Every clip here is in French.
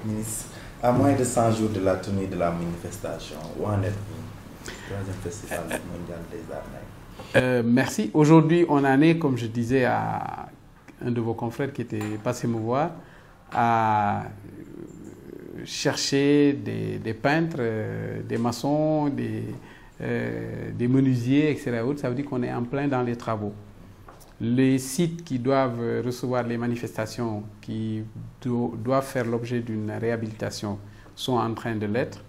Ministre, à moins de 100 jours de la tenue de la manifestation, où en êtes-vous? Troisième festival mondial des arts. Merci. Aujourd'hui, on en est, comme je disais à un de vos confrères qui était passé me voir, à chercher des peintres, des maçons, des menuisiers, etc. Ça veut dire qu'on est en plein dans les travaux. Les sites qui doivent recevoir les manifestations, qui doivent faire l'objet d'une réhabilitation, sont en train de l'être.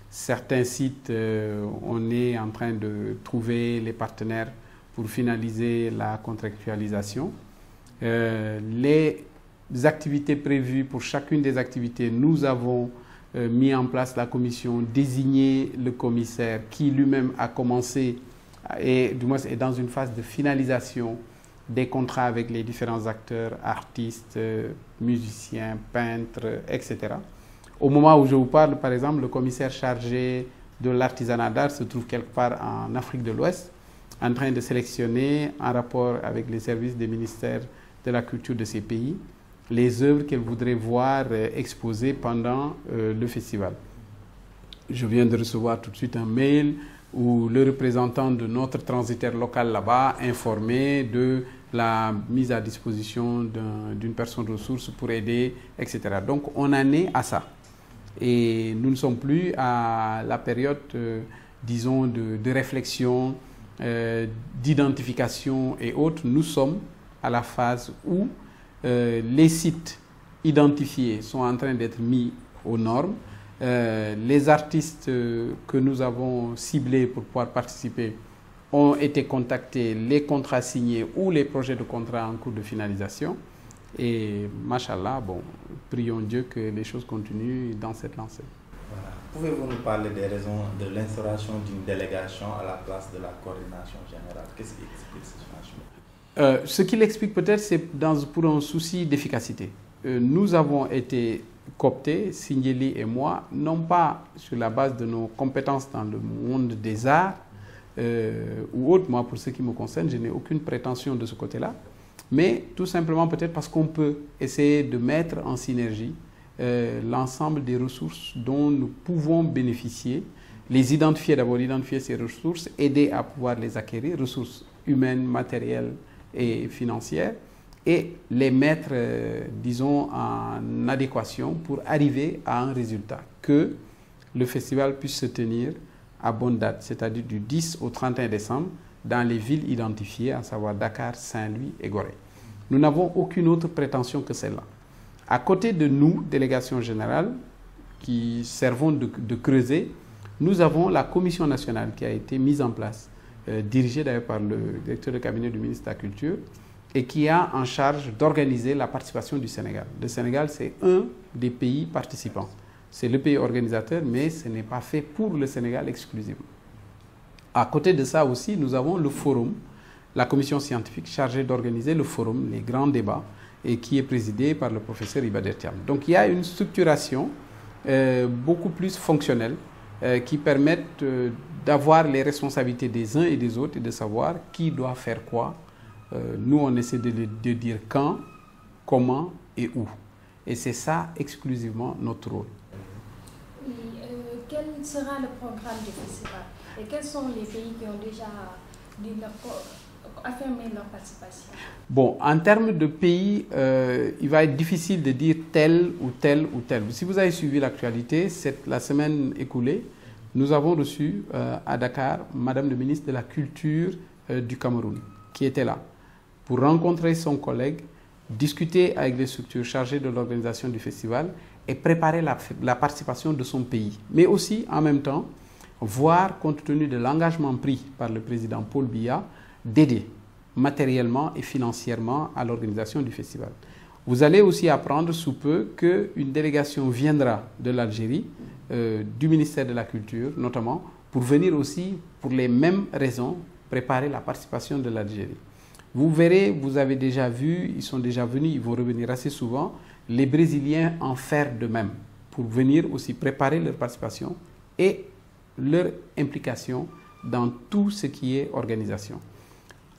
Certains sites, on est en train de trouver les partenaires pour finaliser la contractualisation. Les activités prévues, pour chacune des activités, nous avons mis en place la commission, désigné le commissaire qui lui-même a commencé et du moins est dans une phase de finalisation des contrats avec les différents acteurs, artistes, musiciens, peintres, etc. Au moment où je vous parle, par exemple, le commissaire chargé de l'artisanat d'art se trouve quelque part en Afrique de l'Ouest, en train de sélectionner, en rapport avec les services des ministères de la culture de ces pays, les œuvres qu'elle voudrait voir exposées pendant le festival. Je viens de recevoir tout de suite un mail où le représentant de notre transitaire local là-bas informait de la mise à disposition d'une personne ressource pour aider, etc. Donc on en est à ça. Et nous ne sommes plus à la période, disons, de réflexion, d'identification et autres. Nous sommes à la phase où les sites identifiés sont en train d'être mis aux normes. Les artistes que nous avons ciblés pour pouvoir participer ont été contactés, les contrats signés ou les projets de contrat en cours de finalisation. Et, machallah, bon, prions Dieu que les choses continuent dans cette lancée. Voilà. Pouvez-vous nous parler des raisons de l'instauration d'une délégation à la place de la coordination générale? Qu'est-ce qui explique ce changement? Ce qui l'explique peut-être, c'est pour un souci d'efficacité. Nous avons été cooptés, Sindiély et moi, non pas sur la base de nos compétences dans le monde des arts ou autre. Moi, pour ce qui me concerne, je n'ai aucune prétention de ce côté-là, mais tout simplement peut-être parce qu'on peut essayer de mettre en synergie l'ensemble des ressources dont nous pouvons bénéficier, les identifier d'abord, identifier ces ressources, aider à pouvoir les acquérir, ressources humaines, matérielles et financières, et les mettre, disons, en adéquation pour arriver à un résultat, que le festival puisse se tenir à bonne date, c'est-à-dire du 10 au 31 décembre, dans les villes identifiées, à savoir Dakar, Saint-Louis et Gorée. Nous n'avons aucune autre prétention que celle-là. À côté de nous, délégation générale, qui servons de creuset, nous avons la commission nationale qui a été mise en place, dirigée d'ailleurs par le directeur de cabinet du ministre de la Culture, et qui a en charge d'organiser la participation du Sénégal. Le Sénégal, c'est un des pays participants. C'est le pays organisateur, mais ce n'est pas fait pour le Sénégal exclusivement. À côté de ça aussi, nous avons le forum, la commission scientifique chargée d'organiser le forum, les grands débats, et qui est présidé par le professeur Iba Der Thiam. Donc il y a une structuration beaucoup plus fonctionnelle qui permettent d'avoir les responsabilités des uns et des autres et de savoir qui doit faire quoi. Nous, on essaie de dire quand, comment et où. Et c'est ça exclusivement notre rôle. Et, quel sera le programme du festival? Et quels sont les pays qui ont déjà affirmé leur participation? Bon, en termes de pays, il va être difficile de dire tel ou tel ou tel. Si vous avez suivi l'actualité, la semaine écoulée, nous avons reçu à Dakar Madame le ministre de la Culture du Cameroun, qui était là, pour rencontrer son collègue, discuter avec les structures chargées de l'organisation du festival et préparer la participation de son pays. Mais aussi, en même temps, voir, compte tenu de l'engagement pris par le président Paul Biya, d'aider matériellement et financièrement à l'organisation du festival. Vous allez aussi apprendre sous peu qu'une délégation viendra de l'Algérie, du ministère de la Culture notamment, pour venir aussi, pour les mêmes raisons, préparer la participation de l'Algérie. Vous verrez, vous avez déjà vu, ils sont déjà venus, ils vont revenir assez souvent, les Brésiliens en faire de même, pour venir aussi préparer leur participation et leur implication dans tout ce qui est organisation.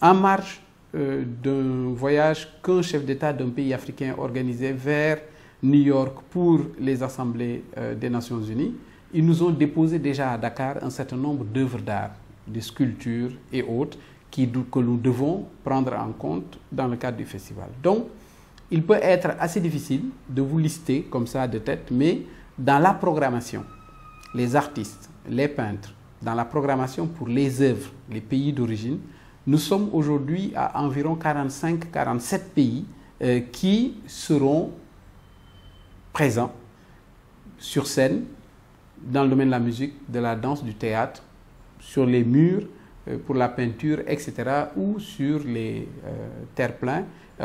En marge d'un voyage qu'un chef d'État d'un pays africain organisait vers New York pour les assemblées des Nations Unies, ils nous ont déposé déjà à Dakar un certain nombre d'œuvres d'art, de sculptures et autres que nous devons prendre en compte dans le cadre du festival. Donc, il peut être assez difficile de vous lister comme ça de tête, mais dans la programmation, les artistes, les peintres, dans la programmation pour les œuvres, les pays d'origine, nous sommes aujourd'hui à environ 45-47 pays qui seront présents sur scène, dans le domaine de la musique, de la danse, du théâtre, sur les murs pour la peinture, etc., ou sur les terre-pleins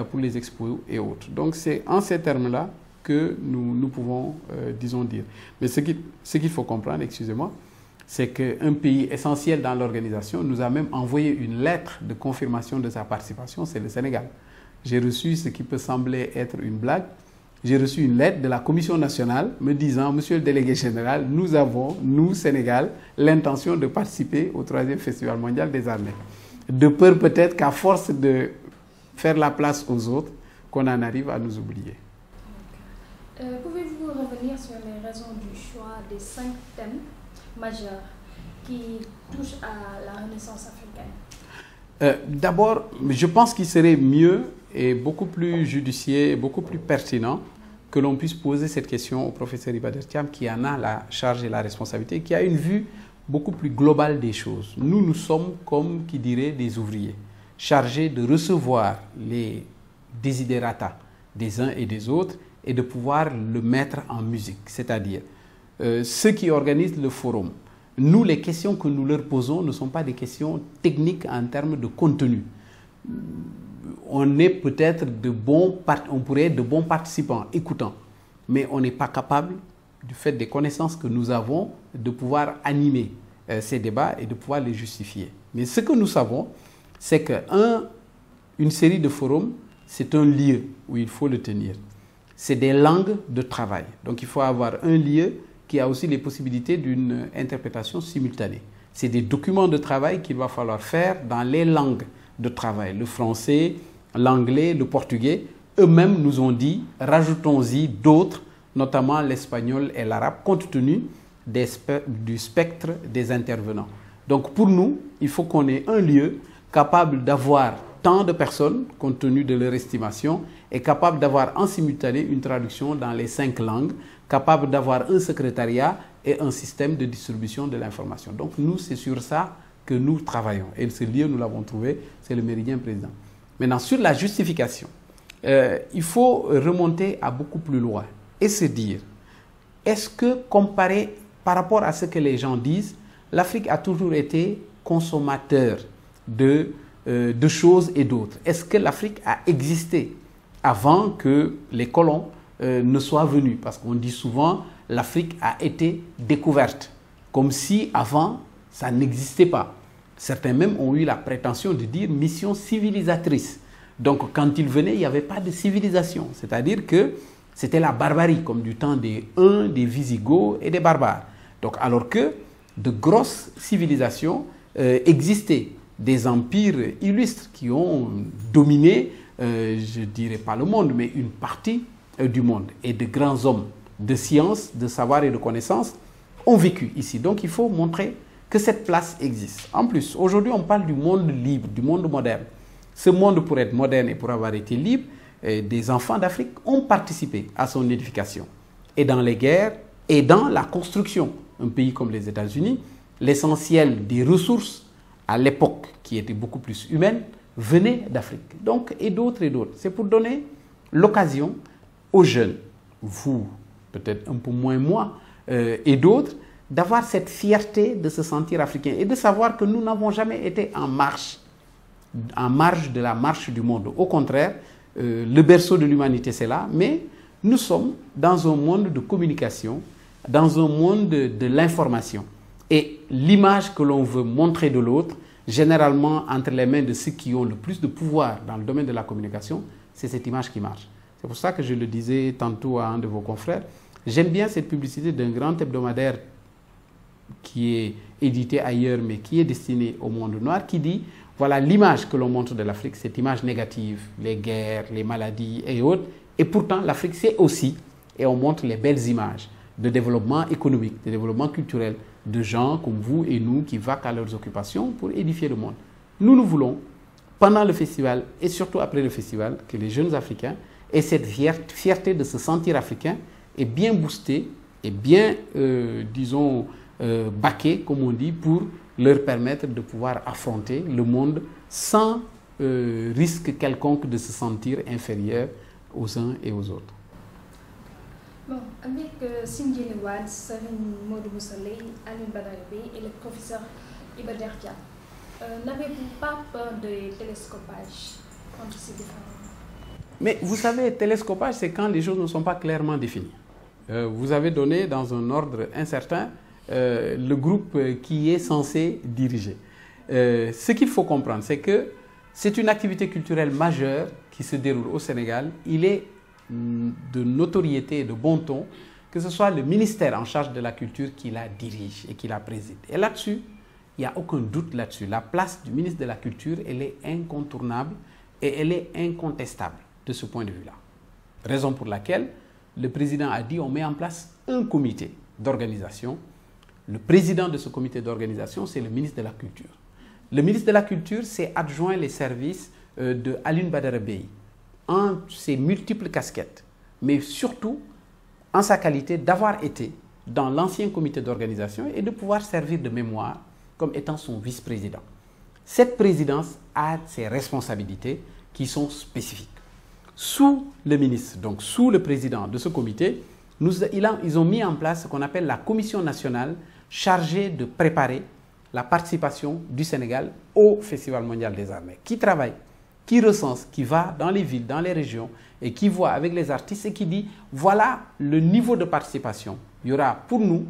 pour les expos et autres. Donc c'est en ces termes-là que nous pouvons, disons, dire. Mais ce qu'il faut comprendre, excusez-moi, c'est qu'un pays essentiel dans l'organisation nous a même envoyé une lettre de confirmation de sa participation, c'est le Sénégal. J'ai reçu ce qui peut sembler être une blague. J'ai reçu une lettre de la Commission nationale me disant « Monsieur le délégué général, nous avons, nous, Sénégal, l'intention de participer au 3e Festival mondial des armées. » De peur peut-être qu'à force de faire la place aux autres, qu'on en arrive à nous oublier. Pouvez-vous revenir sur les raisons du choix des 5 thèmes majeurs qui touchent à la Renaissance africaine? D'abord, je pense qu'il serait mieux et beaucoup plus judicieux et beaucoup plus pertinent que l'on puisse poser cette question au professeur Iba Der Thiam qui en a la charge et la responsabilité, qui a une vue beaucoup plus globale des choses. Nous sommes comme qui dirait des ouvriers, chargés de recevoir les desiderata des uns et des autres et de pouvoir le mettre en musique, c'est-à-dire ceux qui organisent le forum. Nous, les questions que nous leur posons ne sont pas des questions techniques en termes de contenu. On est peut-être on pourrait être de bons participants, écoutants, mais on n'est pas capable, du fait des connaissances que nous avons, de pouvoir animer ces débats et de pouvoir les justifier. Mais ce que nous savons, c'est qu'une série de forums, c'est un lieu où il faut le tenir. C'est des langues de travail. Donc il faut avoir un lieu qui a aussi les possibilités d'une interprétation simultanée. C'est des documents de travail qu'il va falloir faire dans les langues de travail, le français, l'anglais, le portugais. Eux-mêmes nous ont dit, rajoutons-y d'autres, notamment l'espagnol et l'arabe, compte tenu du spectre des intervenants. Donc pour nous, il faut qu'on ait un lieu capable d'avoir tant de personnes, compte tenu de leur estimation, et capable d'avoir en simultané une traduction dans les 5 langues, capable d'avoir un secrétariat et un système de distribution de l'information. Donc nous, c'est sur ça que nous travaillons. Et ce lieu, nous l'avons trouvé, c'est le Méridien Président. Maintenant, sur la justification, il faut remonter à beaucoup plus loin et se dire, est-ce que comparé par rapport à ce que les gens disent, l'Afrique a toujours été consommateur de choses et d'autres? Est-ce que l'Afrique a existé avant que les colons ne soient venus? Parce qu'on dit souvent l'Afrique a été découverte, comme si avant ça n'existait pas. Certains même ont eu la prétention de dire mission civilisatrice. Donc quand ils venaient, il n'y avait pas de civilisation. C'est-à-dire que c'était la barbarie, comme du temps des Huns, des Visigoths et des barbares. Donc alors que de grosses civilisations existaient, des empires illustres qui ont dominé, je ne dirais pas le monde, mais une partie du monde. Et de grands hommes de science, de savoir et de connaissance ont vécu ici. Donc il faut montrer que cette place existe. En plus, aujourd'hui, on parle du monde libre, du monde moderne. Ce monde, pour être moderne et pour avoir été libre, des enfants d'Afrique ont participé à son édification. Et dans les guerres, et dans la construction. Un pays comme les États-Unis, l'essentiel des ressources, à l'époque, qui étaient beaucoup plus humaines, venait d'Afrique. Donc, et d'autres et d'autres. C'est pour donner l'occasion aux jeunes, vous, peut-être un peu moins moi, et d'autres, d'avoir cette fierté de se sentir africain et de savoir que nous n'avons jamais été en marge de la marche du monde. Au contraire, le berceau de l'humanité, c'est là, mais nous sommes dans un monde de communication, dans un monde de l'information. Et l'image que l'on veut montrer de l'autre, généralement entre les mains de ceux qui ont le plus de pouvoir dans le domaine de la communication, c'est cette image qui marche. C'est pour ça que je le disais tantôt à un de vos confrères, j'aime bien cette publicité d'un grand hebdomadaire qui est édité ailleurs, mais qui est destiné au monde noir, qui dit, voilà l'image que l'on montre de l'Afrique, cette image négative, les guerres, les maladies et autres, et pourtant l'Afrique c'est aussi et on montre les belles images de développement économique, de développement culturel, de gens comme vous et nous qui vaquent à leurs occupations pour édifier le monde. Nous voulons, pendant le festival et surtout après le festival, que les jeunes Africains aient cette fierté de se sentir africains et bien boostés et bien, disons, baqués, comme on dit, pour leur permettre de pouvoir affronter le monde sans risque quelconque de se sentir inférieur aux uns et aux autres. Bon, avec Sindiély Wade, Serigne Modou Bousso Leye, Alioune Badara Bèye et le professeur Iba Der Thiam, n'avez-vous pas peur de télescopage entre ces différents? Mais vous savez, télescopage, c'est quand les choses ne sont pas clairement définies. Vous avez donné dans un ordre incertain le groupe qui est censé diriger. Ce qu'il faut comprendre, c'est que c'est une activité culturelle majeure qui se déroule au Sénégal. Il est de notoriété et de bon ton que ce soit le ministère en charge de la culture qui la dirige et qui la préside. Et là-dessus, il n'y a aucun doute là-dessus. La place du ministre de la Culture, elle est incontournable et elle est incontestable de ce point de vue-là. Raison pour laquelle le président a dit on met en place un comité d'organisation. Le président de ce comité d'organisation, c'est le ministre de la Culture. Le ministre de la Culture s'est adjoint les services de Alioune Badara Bèye en ses multiples casquettes, mais surtout en sa qualité d'avoir été dans l'ancien comité d'organisation et de pouvoir servir de mémoire comme étant son vice-président. Cette présidence a ses responsabilités qui sont spécifiques. Sous le ministre, donc sous le président de ce comité, ils ont mis en place ce qu'on appelle la commission nationale chargée de préparer la participation du Sénégal au Festival mondial des arts, qui travaille, qui recense, qui va dans les villes, dans les régions et qui voit avec les artistes et qui dit voilà le niveau de participation. Il y aura pour nous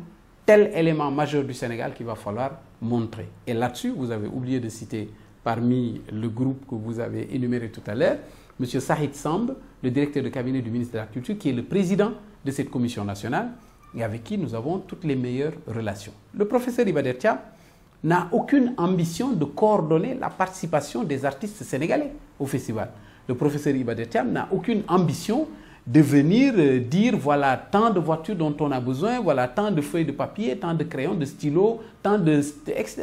tel élément majeur du Sénégal qu'il va falloir montrer. Et là-dessus, vous avez oublié de citer parmi le groupe que vous avez énuméré tout à l'heure, M. Sahid Samb, le directeur de cabinet du ministre de la Culture, qui est le président de cette commission nationale et avec qui nous avons toutes les meilleures relations. Le professeur Iba Der Thiam n'a aucune ambition de coordonner la participation des artistes sénégalais au festival. Le professeur Iba Der Thiam n'a aucune ambition de venir dire voilà tant de voitures dont on a besoin, voilà tant de feuilles de papier, tant de crayons, de stylos, tant de...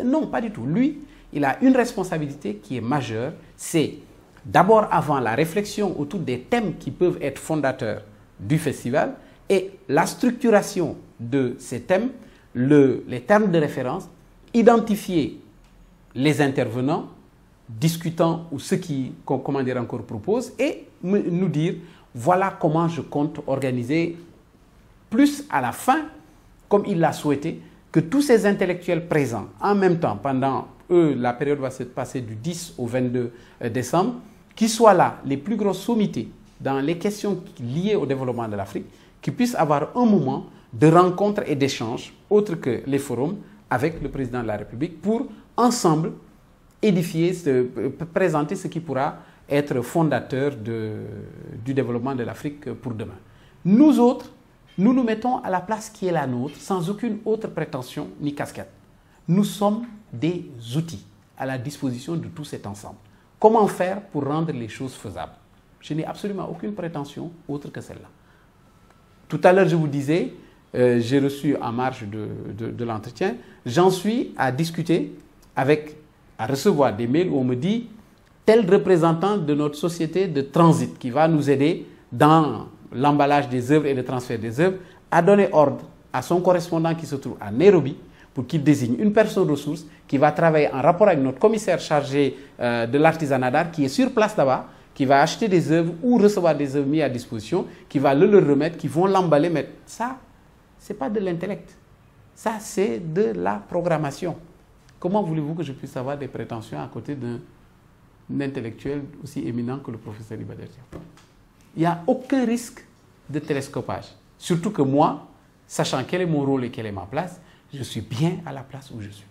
Non, pas du tout. Lui, il a une responsabilité qui est majeure, c'est d'abord avant la réflexion autour des thèmes qui peuvent être fondateurs du festival et la structuration de ces thèmes, les termes de référence, identifier les intervenants, discutants ou ceux qui, comment dire encore, proposent et nous dire voilà comment je compte organiser plus à la fin, comme il l'a souhaité, que tous ces intellectuels présents en même temps, pendant la période va se passer du 10 au 22 décembre, qu'ils soient là, les plus grosses sommités dans les questions liées au développement de l'Afrique, qu'ils puissent avoir un moment de rencontre et d'échange, autre que les forums, avec le président de la République, pour ensemble édifier, présenter ce qui pourra être fondateur du développement de l'Afrique pour demain. Nous autres, nous nous mettons à la place qui est la nôtre, sans aucune autre prétention ni casquette. Nous sommes des outils à la disposition de tout cet ensemble. Comment faire pour rendre les choses faisables? Je n'ai absolument aucune prétention autre que celle-là. Tout à l'heure, je vous disais, j'ai reçu en marge de l'entretien, j'en suis à discuter à recevoir des mails où on me dit tel représentant de notre société de transit qui va nous aider dans l'emballage des œuvres et le transfert des œuvres a donné ordre à son correspondant qui se trouve à Nairobi pour qu'il désigne une personne ressource qui va travailler en rapport avec notre commissaire chargé de l'artisanat d'art qui est sur place là-bas, qui va acheter des œuvres ou recevoir des œuvres mises à disposition, qui va le leur remettre, qui vont l'emballer, mettre. Ça, ce n'est pas de l'intellect. Ça, c'est de la programmation. Comment voulez-vous que je puisse avoir des prétentions à côté d'un intellectuel aussi éminent que le professeur Iba Der Thiam? Il n'y a aucun risque de télescopage. Surtout que moi, sachant quel est mon rôle et quelle est ma place, je suis bien à la place où je suis.